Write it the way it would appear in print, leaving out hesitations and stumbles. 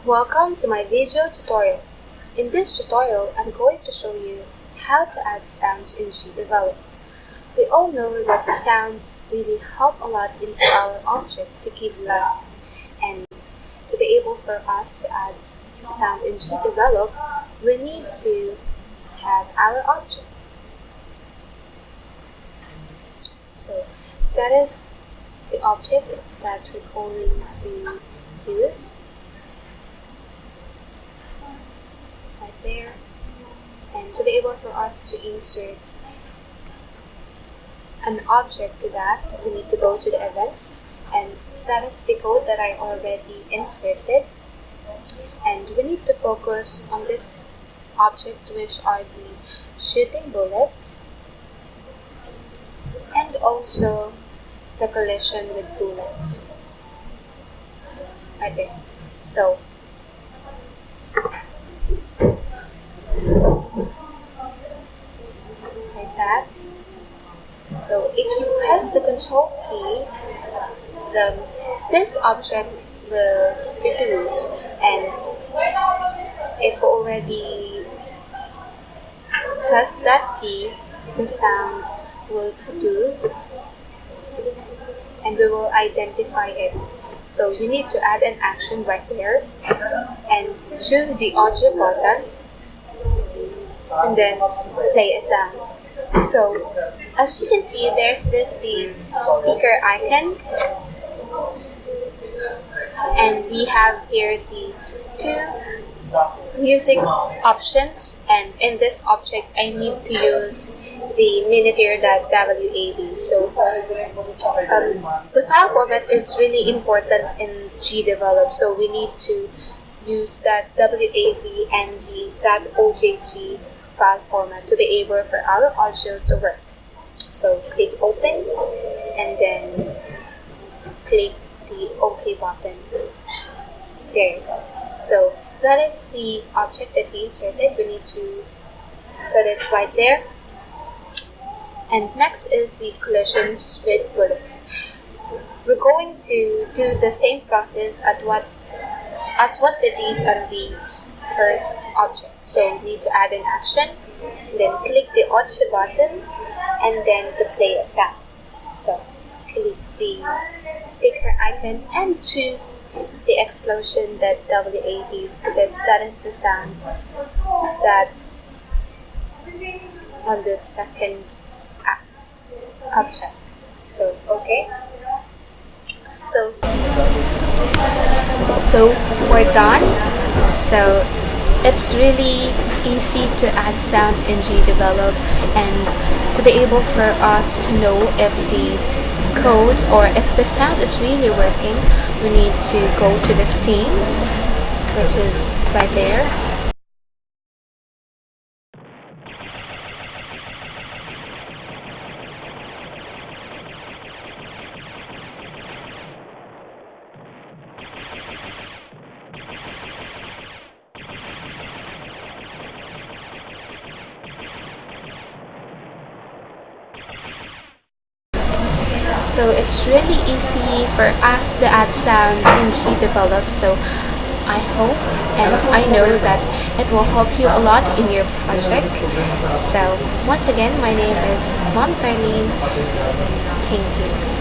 Welcome to my video tutorial. In this tutorial, I'm going to show you how to add sounds in GDevelop. We all know that sounds really help a lot into our object to give life, and to be able for us to add sound in GDevelop, we need to have our object. So that is the object that we're going to use right there. And to be able for us to insert an object to that, we need to go to the events, and that is the code that I already inserted. And we need to focus on this object, which are the shooting bullets and also the collision with bullets right there. So like that. So if you press the control key, this object will reduce, and if we already press that key, the sound will produce and we will identify it. So you need to add an action right there and choose the audio button and then play a sound. So as you can see, there's the speaker icon, and we have here the two music options, and in this object I need to use the miniature.wav. So the file format is really important in GDevelop, so we need to use that WAV and the .ogg file format to be able for our audio to work. So click open and then click the OK button. There you go. So that is the object that we inserted. We need to put it right there. And next is the collisions with bullets. We're going to do the same process as what we did on the first object. So we need to add an action, then click the audio button, and then to play a sound. So click the speaker icon and choose the explosion that WAV, because that is the sound that's on the second object. So okay. So we're done. So it's really easy to add sound in GDevelop, and to be able for us to know if the codes or if the sound is really working, we need to go to the scene, which is right there. So it's really easy for us to add sound in GDevelop. So I hope and I know that it will help you a lot in your project. So once again, my name is Mom Darlyn. Thank you.